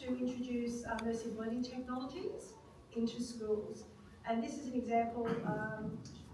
to introduce immersive learning technologies into schools. And this is an example,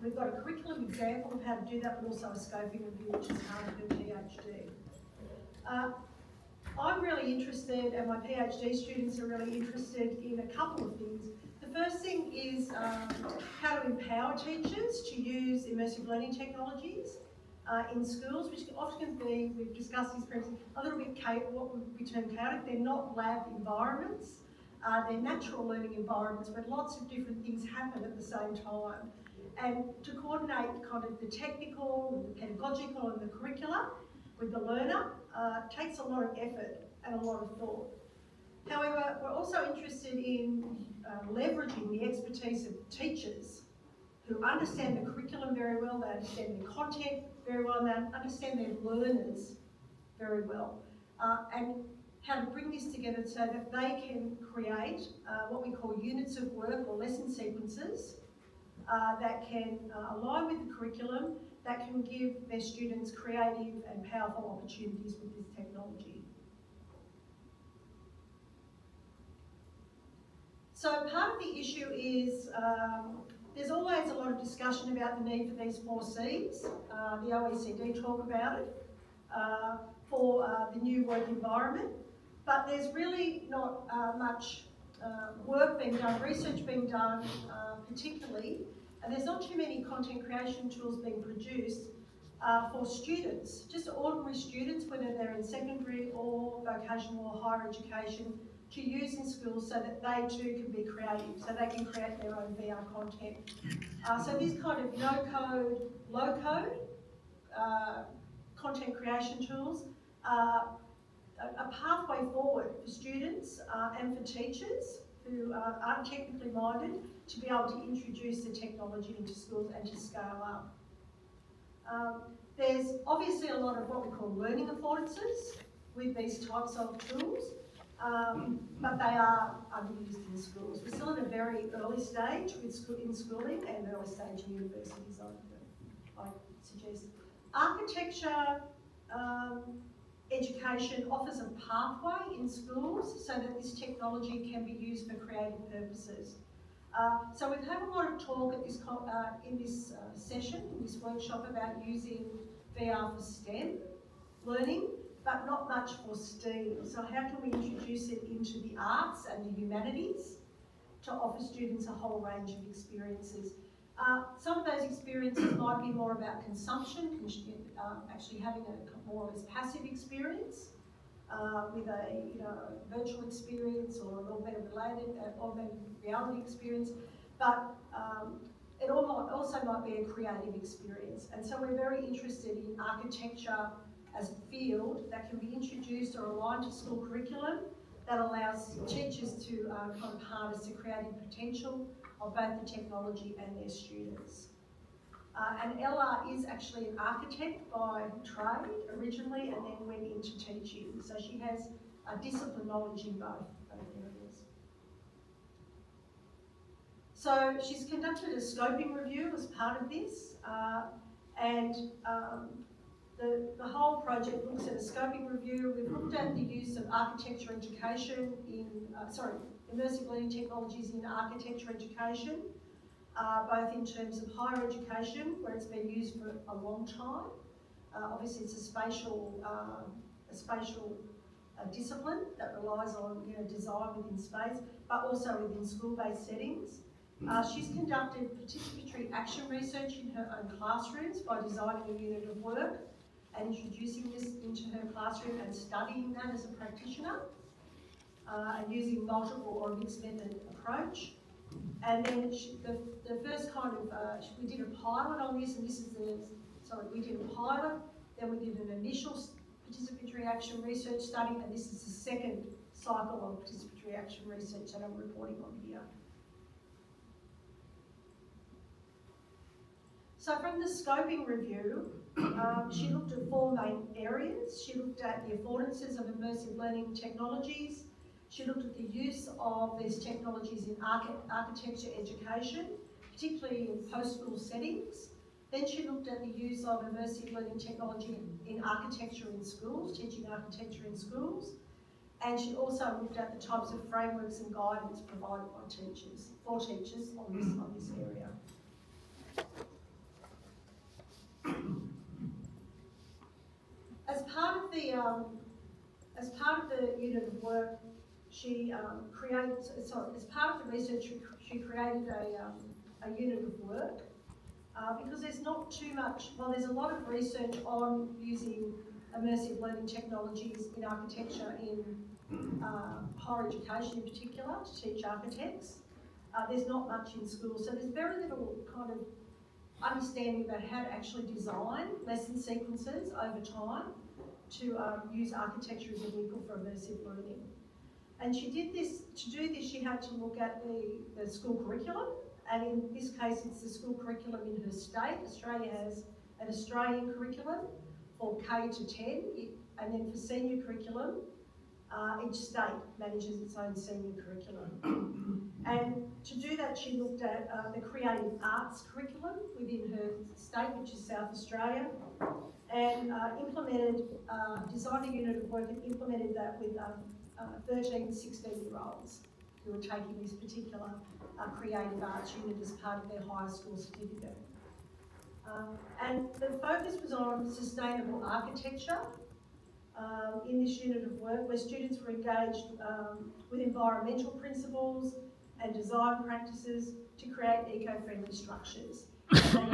we've got a curriculum example of how to do that, but also a scoping review, which is part of her PhD. I'm really interested, and my PhD students are really interested in a couple of things. The first thing is how to empower teachers to use immersive learning technologies in schools, which can often be, we've discussed this previously, a little bit what would be termed chaotic. They're not lab environments, they're natural learning environments where lots of different things happen at the same time. And to coordinate kind of the technical, the pedagogical and the curricula with the learner takes a lot of effort and a lot of thought. However, we're also interested in leveraging the expertise of teachers who understand the curriculum very well, they understand the content very well, and they understand their learners very well. And how to bring this together so that they can create what we call units of work or lesson sequences that can align with the curriculum, that can give their students creative and powerful opportunities with this technology. So part of the issue is there's always a lot of discussion about the need for these 4 Cs. The OECD talk about it for the new work environment, but there's really not much work being done, research being done particularly, and there's not too many content creation tools being produced for students, just ordinary students, whether they're in secondary or vocational or higher education, to use in schools so that they too can be creative, so they can create their own VR content. So these kind of no-code, low-code content creation tools are a pathway forward for students and for teachers who aren't technically minded to be able to introduce the technology into schools and to scale up. There's obviously a lot of what we call learning affordances with these types of tools, but they are underused in schools. We're still in a very early stage in schooling and early stage in universities, I suggest. Architecture education offers a pathway in schools so that this technology can be used for creative purposes. So we've had a lot of talk at this in this session, in this workshop, about using VR for STEM learning, but not much for STEAM. So how can we introduce it into the arts and the humanities to offer students a whole range of experiences? Some of those experiences might be more about consumption, actually having a more or less passive experience with a virtual experience or an augmented reality experience, but it also might be a creative experience. And so we're very interested in architecture as a field that can be introduced or aligned to school curriculum that allows teachers to kind of harness the creative potential of both the technology and their students. And Ella is actually an architect by trade originally and then went into teaching. So she has a discipline knowledge in both areas. So she's conducted a scoping review as part of this, and the whole project looks at a scoping review. We've looked at the use of architecture education immersive learning technologies in architecture education, both in terms of higher education, where it's been used for a long time. Obviously, it's a spatial discipline that relies on design within space, but also within school-based settings. She's conducted participatory action research in her own classrooms by designing a unit of work and introducing this into her classroom and studying that as a practitioner, and using multiple or mixed method approach. And then the first kind of, we did a pilot on this, and we did a pilot, then we did an initial participatory action research study, and this is the second cycle of participatory action research that I'm reporting on here. So from the scoping review, she looked at 4 main areas. She looked at the affordances of immersive learning technologies. She looked at the use of these technologies in architecture education, particularly in post-school settings. Then she looked at the use of immersive learning technology in architecture in schools, teaching architecture in schools. And she also looked at the types of frameworks and guidance provided by teachers, for teachers on this area. As part of the unit of work, she as part of the research, she created a unit of work because there's not too much, well, there's a lot of research on using immersive learning technologies in architecture in higher education in particular, to teach architects. There's not much in schools, so there's very little kind of understanding about how to actually design lesson sequences over time to use architecture as a vehicle for immersive learning. And she did this, to do this she had to look at the school curriculum, and in this case it's the school curriculum in her state. Australia has an Australian curriculum for K to 10, and then for senior curriculum, each state manages its own senior curriculum. And to do that, she looked at the creative arts curriculum within her state, which is South Australia, and designed a unit of work and implemented that with 13 and 16-year-olds who were taking this particular creative arts unit as part of their higher school certificate. And the focus was on sustainable architecture in this unit of work, where students were engaged with environmental principles and design practices to create eco-friendly structures. And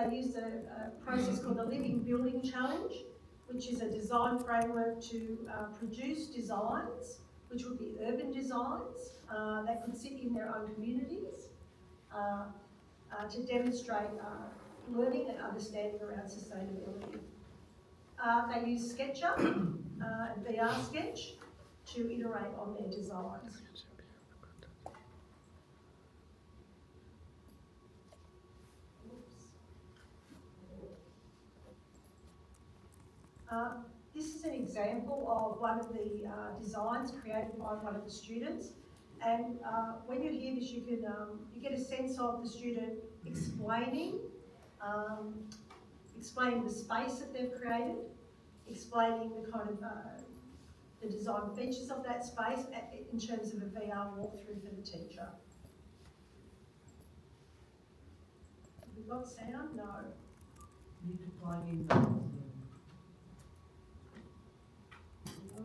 they used a process called the Living Building Challenge, which is a design framework to produce designs, which would be urban designs that could sit in their own communities to demonstrate learning and understanding around sustainability. They use SketchUp and VR Sketch to iterate on their designs. This is an example of one of the designs created by one of the students. And when you hear this, you can you get a sense of the student explaining the space that they've created, explaining the kind of the design features of that space in terms of a VR walkthrough for the teacher. Have we got sound? No. You need to plug in the Zoom. No.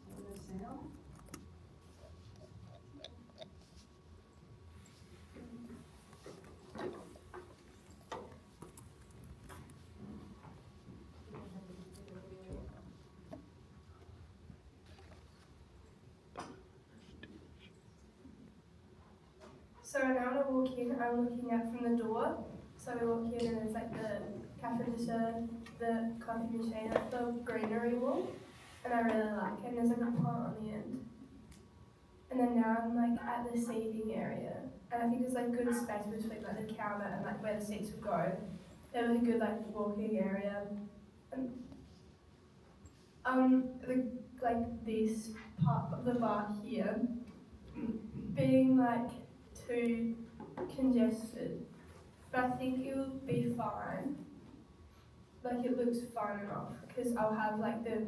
No sound. So now when I walk in, I'm looking out from the door. So we walk in and there's like the cafe de chai, the coffee machine, like the greenery wall. And I really like it. And there's like a plant on the end. And then now I'm like at the seating area. And I think there's like good space between like the counter and like where the seats would go. There's a good like walking area. And this part of the bar here being like too congested, but I think it will be fine. Like it looks fine enough because I'll have like the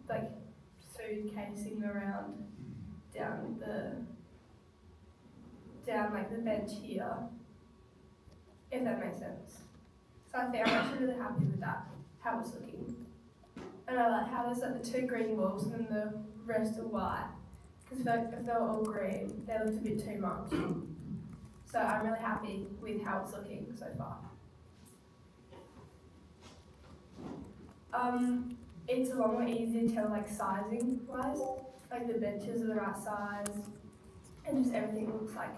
food casing around down like the bench here, if that makes sense. So I think I'm actually really happy with that, how it's looking. And I like how there's like the two green walls and then the rest are white. Because if they were all green, they looked a bit too much. So I'm really happy with how it's looking so far. It's a lot more easy to tell like sizing wise. Like the benches are the right size and just everything looks like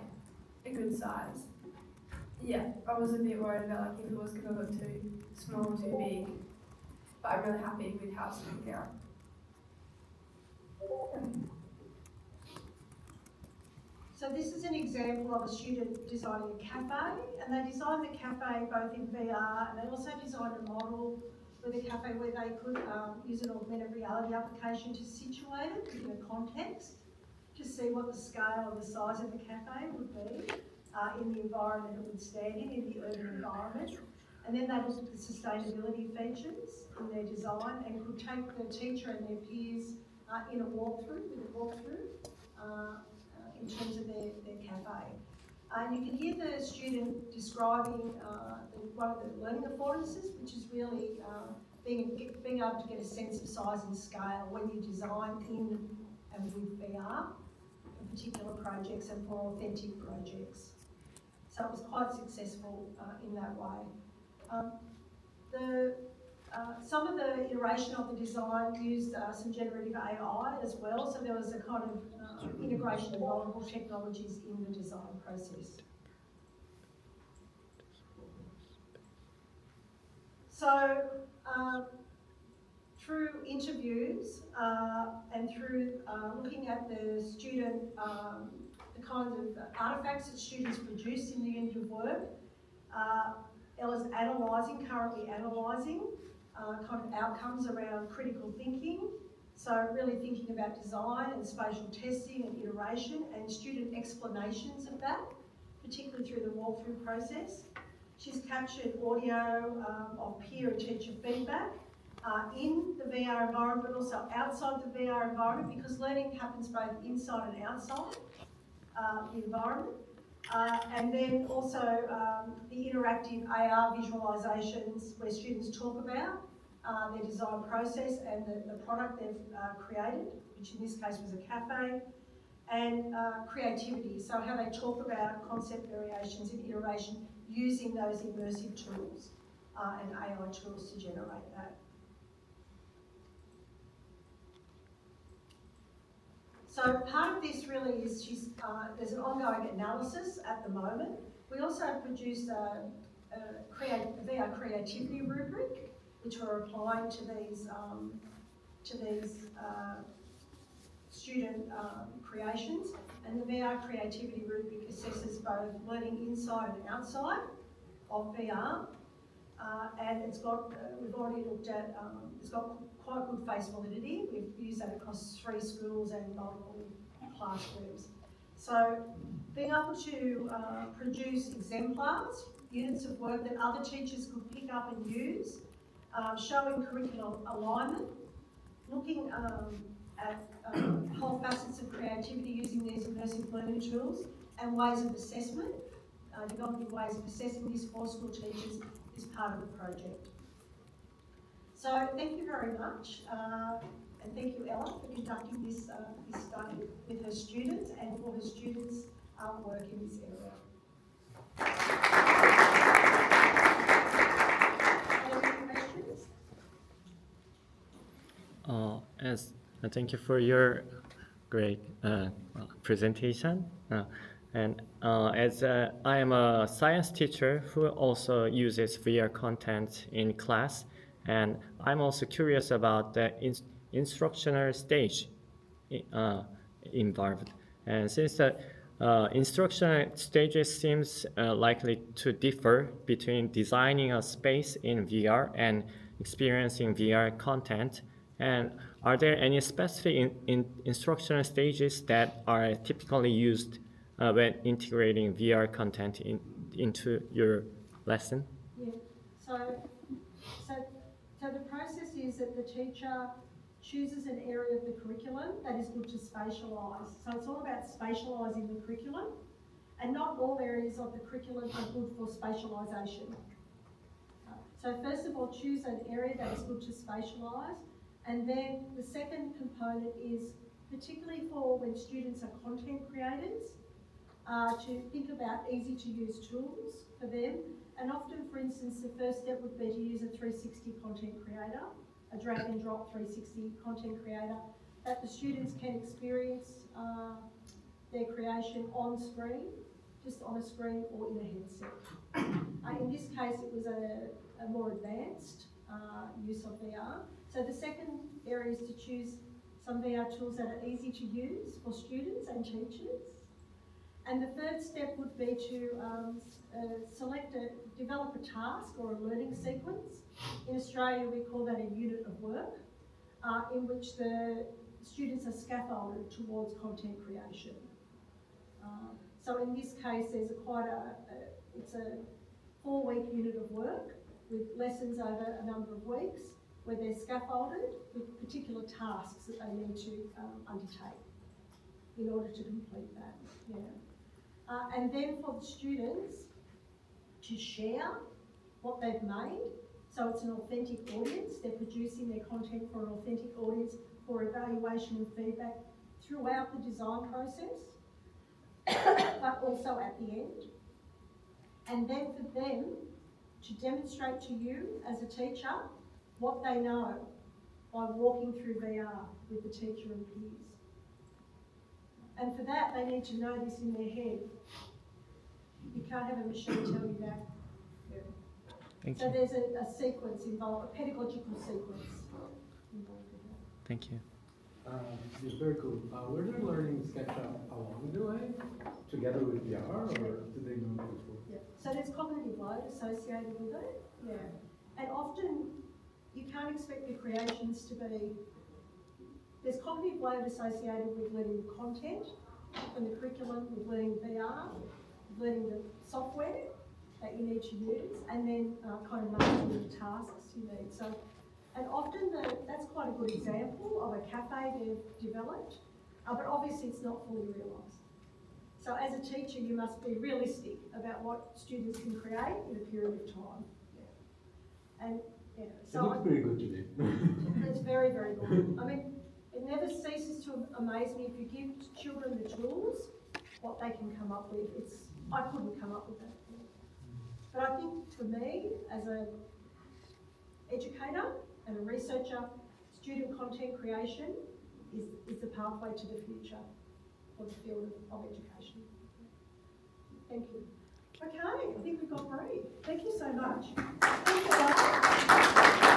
a good size. Yeah, I was a bit worried about like if it was gonna look too small or too big. But I'm really happy with how it's looking now. So this is an example of a student designing a cafe, and they designed the cafe both in VR, and they also designed a model with a cafe where they could use an augmented reality application to situate it in a context to see what the scale or the size of the cafe would be in the environment it would stand in the urban environment. And then they looked at the sustainability features in their design and could take the teacher and their peers in a walkthrough, in terms of their cafe. And you can hear the student describing one of the learning affordances, which is really being able to get a sense of size and scale when you design in and with VR for particular projects and for authentic projects. So it was quite successful in that way. Some of the iteration of the design used some generative AI as well, so there was a kind of integration of multiple technologies in the design process. So through interviews and through looking at the student, the kinds of artefacts that students produce in the unit of work, Ella's currently analysing kind of outcomes around critical thinking. So really thinking about design and spatial testing and iteration and student explanations of that, particularly through the walkthrough process. She's captured audio of peer and teacher feedback in the VR environment, but also outside the VR environment, because learning happens both inside and outside the environment. And then also the interactive AR visualisations where students talk about their design process and the product they've created, which in this case was a cafe, and creativity, so how they talk about concept variations and iteration using those immersive tools and AI tools to generate that. So part of this really is there's an ongoing analysis at the moment. We also have produced a VR creativity rubric, which we're applying to these student creations. And the VR creativity rubric assesses both learning inside and outside of VR. And it's got, we've already looked at, it's got quite good face validity. We've used that across 3 schools and multiple classrooms. So being able to produce exemplars, units of work that other teachers could pick up and use, showing curriculum alignment, looking at whole facets of creativity using these immersive learning tools and ways of assessment, developing ways of assessing this for school teachers is part of the project. So thank you very much, and thank you, Ella, for conducting this study with her students and for her students' work in this area. Any questions? Thank you for your great presentation. As I am a science teacher who also uses VR content in class, and I'm also curious about the instructional stage involved. And since the instructional stages seems likely to differ between designing a space in VR and experiencing VR content, and are there any specific instructional stages that are typically used when integrating VR content into your lesson? Yeah. So the process is that the teacher chooses an area of the curriculum that is good to spatialise. So it's all about spatialising the curriculum, and not all areas of the curriculum are good for spatialisation. So first of all, choose an area that is good to spatialise, and then the second component is particularly for when students are content creators, to think about easy to use tools for them. And often, for instance, the first step would be to use a 360 content creator, a drag and drop 360 content creator, that the students can experience their creation on screen, just on a screen or in a headset. In this case, it was a more advanced use of VR. So the second area is to choose some VR tools that are easy to use for students and teachers. And the third step would be to develop a task or a learning sequence. In Australia, we call that a unit of work, in which the students are scaffolded towards content creation. So in this case, there's it's a 4-week unit of work, with lessons over a number of weeks where they're scaffolded with particular tasks that they need to undertake in order to complete that. Yeah. And then for the students to share what they've made, so it's an authentic audience. They're producing their content for an authentic audience for evaluation and feedback throughout the design process, but also at the end. And then for them to demonstrate to you as a teacher what they know by walking through VR with the teacher and peers. And for that, they need to know this in their head. You can't have a machine tell you that. Thank So you. there's a sequence involved, a pedagogical sequence involved with that. Thank you. It's very cool. Were they learning SketchUp along the way, together with VR, or did they know it before? Yeah. So there's cognitive load associated with it. Yeah. And often you can't expect the creations to be. There's cognitive load associated with learning the content from the curriculum, with learning VR, with learning the software that you need to use, and then kind of mastering the tasks you need. So, and often that's quite a good example of a cafe they've developed, but obviously it's not fully realised. So as a teacher, you must be realistic about what students can create in a period of time. Yeah. And yeah, It so looks pretty good to me. it's very, very good. I mean, it never ceases to amaze me if you give children the tools, what they can come up with. I couldn't come up with that. But I think for me, as an educator and a researcher, student content creation is the pathway to the future for the field of education. Thank you. Okay, I think we've got Bree. Thank you so much. Thank you.